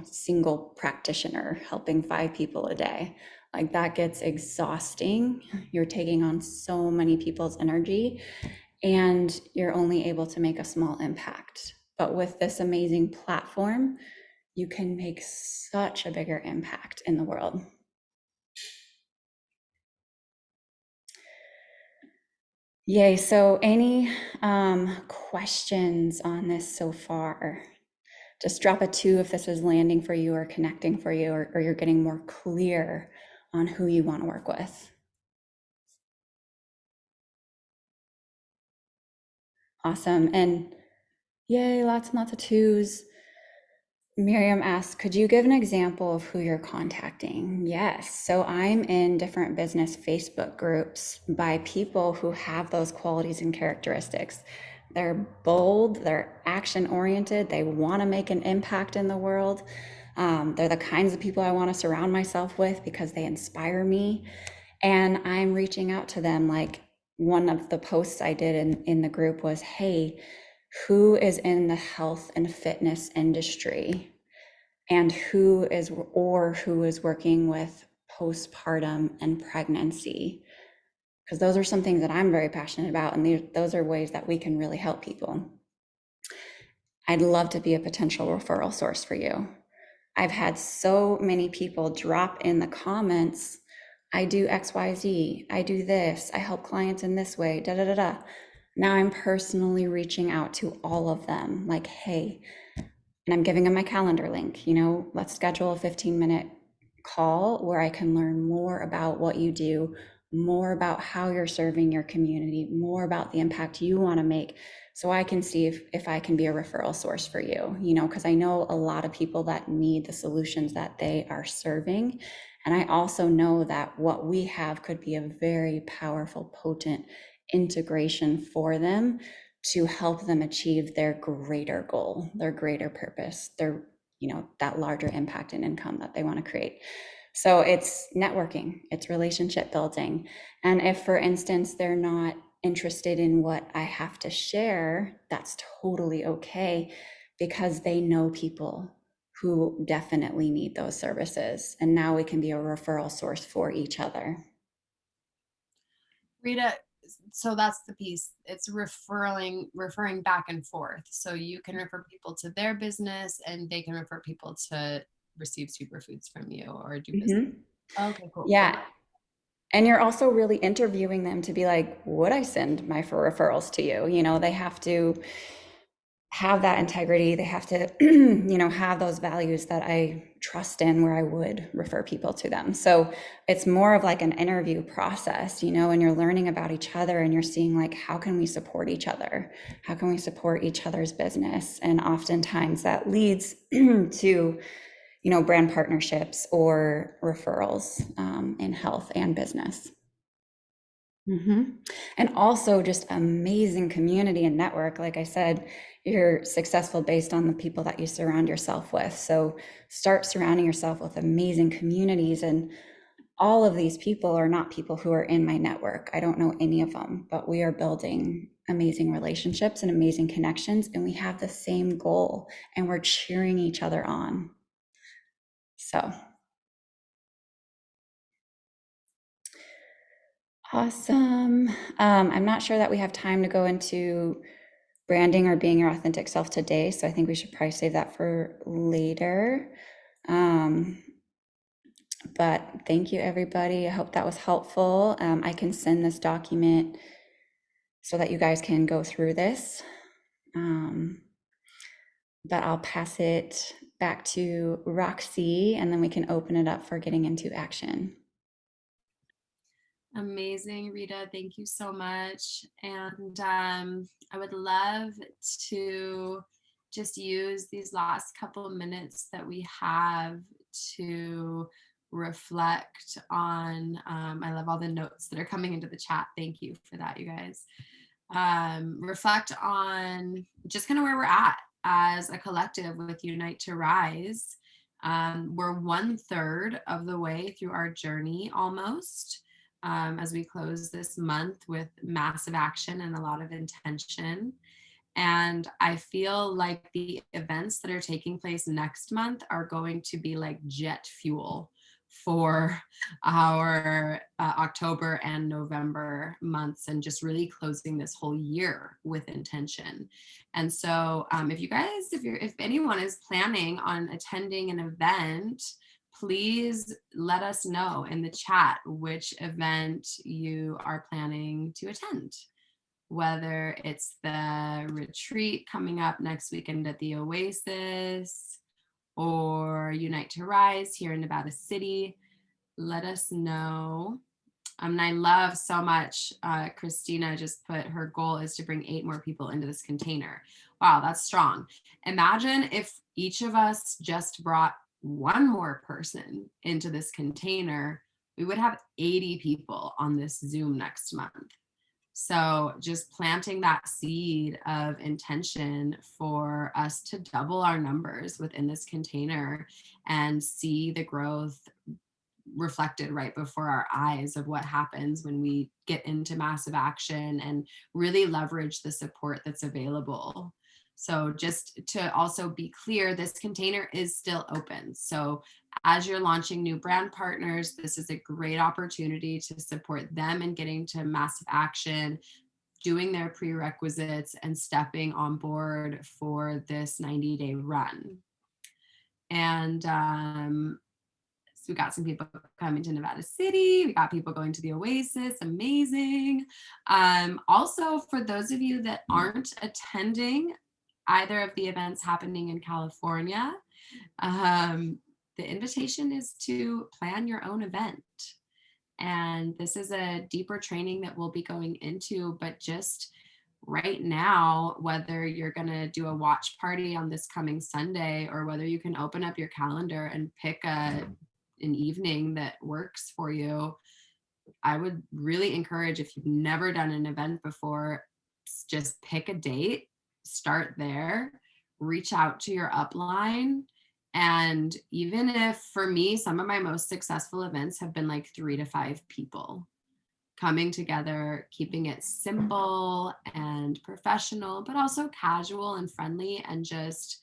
single practitioner helping 5 people a day. Like, that gets exhausting. You're taking on so many people's energy and you're only able to make a small impact. But with this amazing platform, you can make such a bigger impact in the world. Yay. So any questions on this so far? Just drop a 2 if this is landing for you or connecting for you, or you're getting more clear on who you want to work with. Awesome. And yay, lots and lots of 2s. Miriam asked, could you give an example of who you're contacting? Yes. So I'm in different business Facebook groups by people who have those qualities and characteristics. They're bold, they're action oriented, they want to make an impact in the world. They're the kinds of people I want to surround myself with because they inspire me. And I'm reaching out to them. Like, one of the posts I did in the group was, hey, who is in the health and fitness industry and who is working with postpartum and pregnancy? Because those are some things that I'm very passionate about, and those are ways that we can really help people. I'd love to be a potential referral source for you. I've had so many people drop in the comments, I do XYZ, I do this, I help clients in this way, da da da da. Now I'm personally reaching out to all of them, like, hey, and I'm giving them my calendar link, let's schedule a 15-minute call where I can learn more about what you do, more about how you're serving your community, more about the impact you want to make, so I can see if I can be a referral source for you, because I know a lot of people that need the solutions that they are serving. And I also know that what we have could be a very powerful, potent integration for them to help them achieve their greater goal, their greater purpose, their, that larger impact and income that they want to create. So it's networking, it's relationship building. And if, for instance, they're not interested in what I have to share, that's totally okay, because they know people who definitely need those services. And now we can be a referral source for each other. Rita, so that's the piece. It's referring back and forth. So you can refer people to their business and they can refer people to receive superfoods from you or do business. Okay, cool. Yeah. And you're also really interviewing them to be like, would I send my referrals to you? They have to have that integrity. They have to, have those values that I trust in, where I would refer people to them. So it's more of like an interview process, and you're learning about each other and you're seeing like, how can we support each other? How can we support each other's business? And oftentimes that leads to, brand partnerships or referrals in health and business. And also just amazing community and network. Like I said, you're successful based on the people that you surround yourself with. So start surrounding yourself with amazing communities. And all of these people are not people who are in my network. I don't know any of them, but we are building amazing relationships and amazing connections. And we have the same goal and we're cheering each other on. So awesome. I'm not sure that we have time to go into branding or being your authentic self today, so I think we should probably save that for later. But thank you, everybody. I hope that was helpful. I can send this document so that you guys can go through this. But I'll pass it back to Roxy, and then we can open it up for getting into action. Amazing, Rita. Thank you so much. And I would love to just use these last couple of minutes that we have to reflect on, I love all the notes that are coming into the chat. Thank you for that, you guys. Reflect on just kind of where we're at as a collective with Unite to Rise. We're 1/3 of the way through our journey almost. As we close this month with massive action and a lot of intention. And I feel like the events that are taking place next month are going to be like jet fuel for our October and November months, and just really closing this whole year with intention. And so if anyone is planning on attending an event, please let us know in the chat which event you are planning to attend, whether it's the retreat coming up next weekend at the Oasis or Unite to Rise here in Nevada City. Let us know. And I love so much, Christina just put her goal is to bring 8 more people into this container. Wow, that's strong. Imagine if each of us just brought 1 more person into this container, we would have 80 people on this Zoom next month. So just planting that seed of intention for us to double our numbers within this container and see the growth reflected right before our eyes of what happens when we get into massive action and really leverage the support that's available. So just to also be clear, this container is still open. So as you're launching new brand partners, this is a great opportunity to support them in getting to massive action, doing their prerequisites, and stepping on board for this 90-day run. And so we got some people coming to Nevada City. We got people going to the Oasis. Amazing. Also, for those of you that aren't attending either of the events happening in California, the invitation is to plan your own event. And this is a deeper training that we'll be going into, but just right now, whether you're going to do a watch party on this coming Sunday, or whether you can open up your calendar and pick an evening that works for you, I would really encourage, if you've never done an event before, just pick a date, start there, reach out to your upline. And even if, for me, some of my most successful events have been like 3 to 5 people coming together, keeping it simple and professional, but also casual and friendly, and just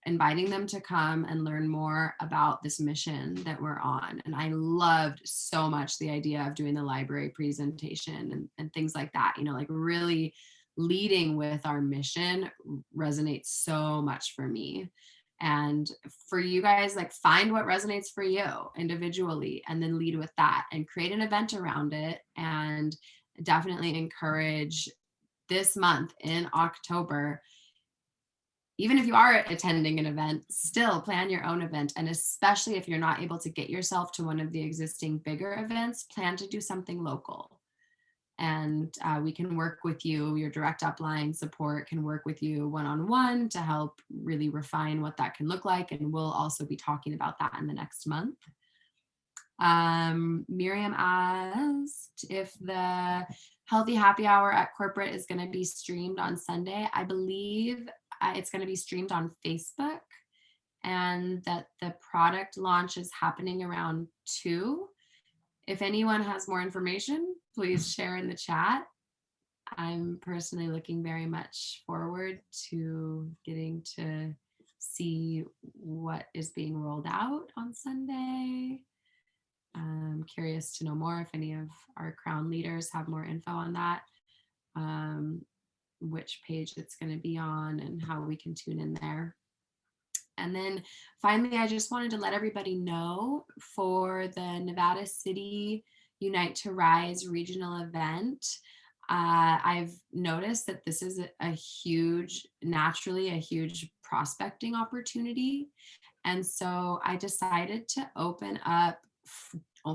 inviting them to come and learn more about this mission that we're on. And I loved so much the idea of doing the library presentation and things like that, like really leading with our mission resonates so much for me. And for you guys, like, find what resonates for you individually and then lead with that and create an event around it. And definitely encourage this month in October, even if you are attending an event, still plan your own event. And especially if you're not able to get yourself to one of the existing bigger events, plan to do something local. And we can work with you. Your direct upline support can work with you one-on-one to help really refine what that can look like. And we'll also be talking about that in the next month. Miriam asked if the Healthy Happy Hour at corporate is going to be streamed on Sunday. I believe it's going to be streamed on Facebook, and that the product launch is happening around 2. If anyone has more information, please share in the chat. I'm personally looking very much forward to getting to see what is being rolled out on Sunday. I'm curious to know more if any of our Crown leaders have more info on that, which page it's going to be on and how we can tune in there. And then finally, I just wanted to let everybody know, for the Nevada City Unite to Rise regional event, I've noticed that this is naturally a huge prospecting opportunity. And so I decided to open up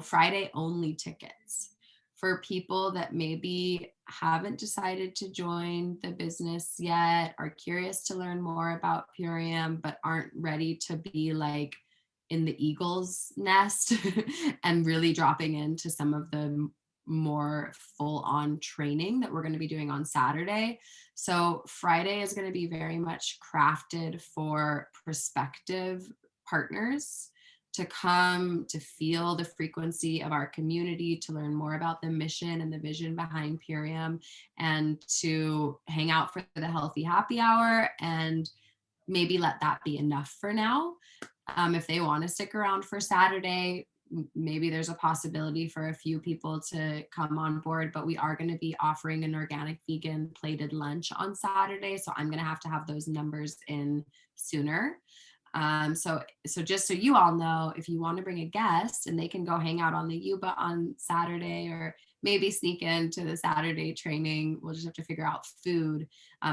Friday only tickets for people that maybe haven't decided to join the business yet, are curious to learn more about Purium, but aren't ready to be like in the eagle's nest and really dropping into some of the more full-on training that we're going to be doing on Saturday. So Friday is going to be very much crafted for prospective partners to come to feel the frequency of our community, to learn more about the mission and the vision behind Purium, and to hang out for the Healthy Happy Hour and maybe let that be enough for now. If they want to stick around for Saturday, maybe there's a possibility for a few people to come on board, but we are going to be offering an organic vegan plated lunch on Saturday. So I'm going to have those numbers in sooner. So just so you all know, if you want to bring a guest and they can go hang out on the Yuba on Saturday, or maybe sneak into the Saturday training, we'll just have to figure out food.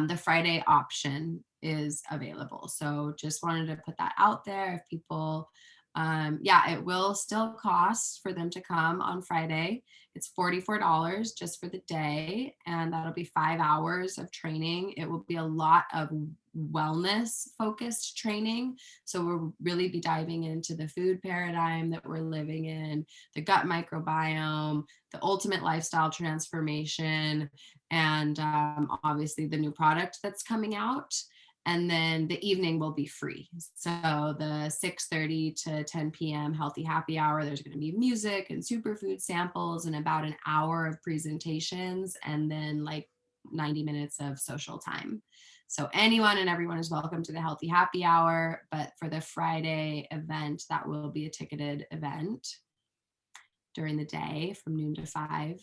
The Friday option is available. So just wanted to put that out there. If people, it will still cost for them to come on Friday. It's $44 just for the day, and that'll be 5 hours of training. It will be a lot of wellness focused training. So we'll really be diving into the food paradigm that we're living in, the gut microbiome, the ultimate lifestyle transformation, and obviously the new product that's coming out. And then the evening will be free. So the 6:30 to 10 p.m. Healthy Happy Hour, there's going to be music and superfood samples and about an hour of presentations, and then like 90 minutes of social time. So anyone and everyone is welcome to the Healthy Happy Hour, but for the Friday event, that will be a ticketed event during the day from noon to 5.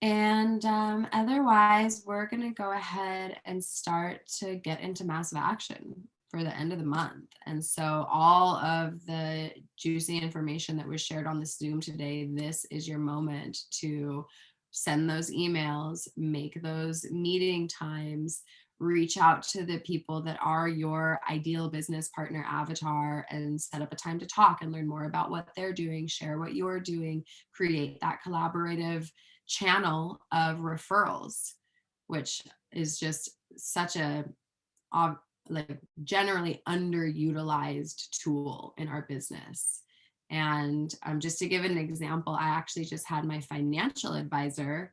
And otherwise, we're going to go ahead and start to get into massive action for the end of the month. And so all of the juicy information that was shared on the Zoom today, this is your moment to send those emails, make those meeting times, reach out to the people that are your ideal business partner avatar and set up a time to talk and learn more about what they're doing, share what you're doing, create that collaborative channel of referrals, which is just such a like generally underutilized tool in our business. And just to give an example, I actually just had my financial advisor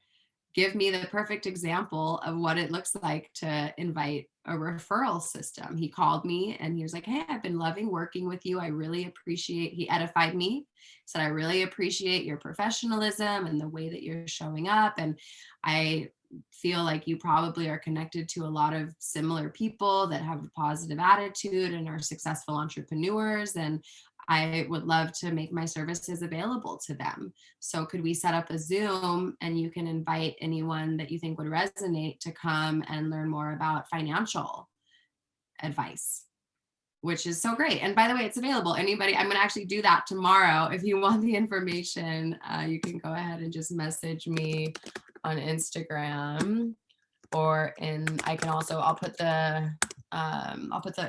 give me the perfect example of what it looks like to invite a referral system. He called me and he was like, hey, I've been loving working with you. I really appreciate, he edified me, said, I really appreciate your professionalism and the way that you're showing up. And I feel like you probably are connected to a lot of similar people that have a positive attitude and are successful entrepreneurs. And I would love to make my services available to them. So could we set up a Zoom and you can invite anyone that you think would resonate to come and learn more about financial advice, which is so great. And by the way, it's available. Anybody, I'm going to actually do that tomorrow. If you want the information, you can go ahead and just message me on Instagram, or I can also, I'll put the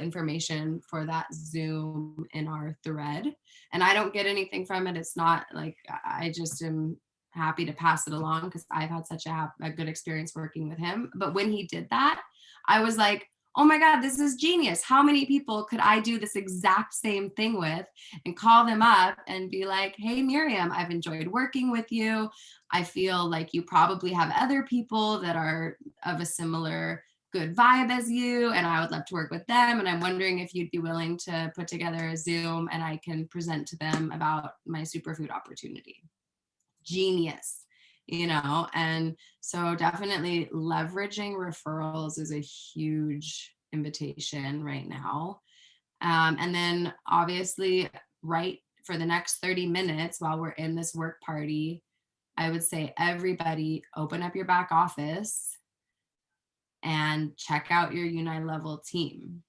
information for that Zoom in our thread. And I don't get anything from it. It's not like, I just am happy to pass it along because I've had such a good experience working with him. But when he did that, I was like, oh my God, this is genius. How many people could I do this exact same thing with and call them up and be like, hey, Miriam, I've enjoyed working with you. I feel like you probably have other people that are of a similar good vibe as you, and I would love to work with them. And I'm wondering if you'd be willing to put together a Zoom and I can present to them about my superfood opportunity. Genius. And so definitely leveraging referrals is a huge invitation right now. And then obviously, right, for the next 30 minutes while we're in this work party, I would say everybody open up your back office and check out your Unilevel team.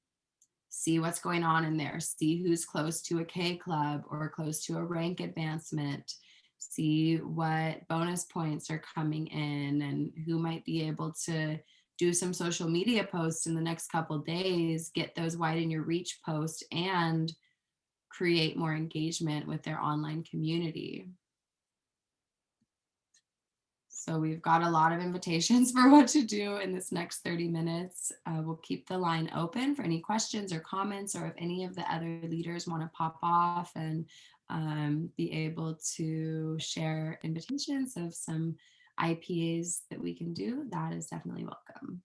See what's going on in there. See who's close to a K Club or close to a rank advancement. See what bonus points are coming in and who might be able to do some social media posts in the next couple days, get those widen your reach posts and create more engagement with their online community. So we've got a lot of invitations for what to do in this next 30 minutes. We'll keep the line open for any questions or comments, or if any of the other leaders want to pop off and be able to share invitations of some IPAs that we can do, that is definitely welcome.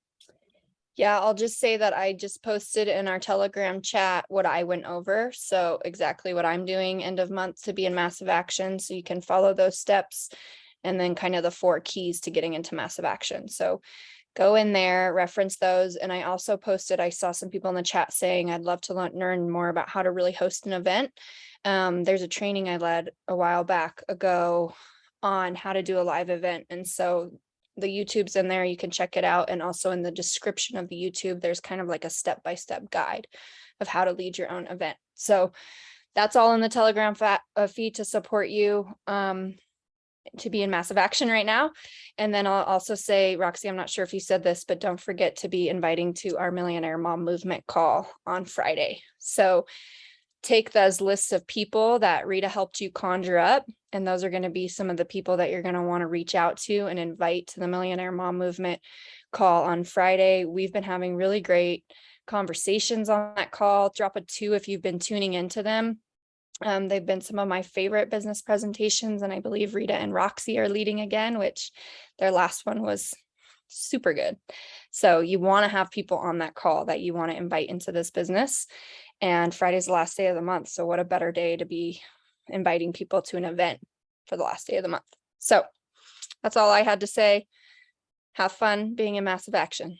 Yeah, I'll just say that I just posted in our Telegram chat what I went over. So exactly what I'm doing end of month to be in massive action. So you can follow those steps and then kind of the 4 keys to getting into massive action. So go in there, reference those. And I also posted, I saw some people in the chat saying, I'd love to learn more about how to really host an event. There's a training I led a while back ago on how to do a live event. And so the YouTube's in there, you can check it out. And also in the description of the YouTube, there's kind of like a step-by-step guide of how to lead your own event. So that's all in the Telegram feed to support you to be in massive action right now. And then I'll also say, Roxy, I'm not sure if you said this, but don't forget to be inviting to our Millionaire Mom Movement call on Friday. So take those lists of people that Rita helped you conjure up, and those are going to be some of the people that you're going to want to reach out to and invite to the Millionaire Mom Movement call on Friday. We've been having really great conversations on that call. Drop a 2 if you've been tuning into them. They've been some of my favorite business presentations, and I believe Rita and Roxy are leading again, which their last one was super good. So you want to have people on that call that you want to invite into this business. And Friday's the last day of the month. So what a better day to be inviting people to an event for the last day of the month. So that's all I had to say. Have fun being in massive action.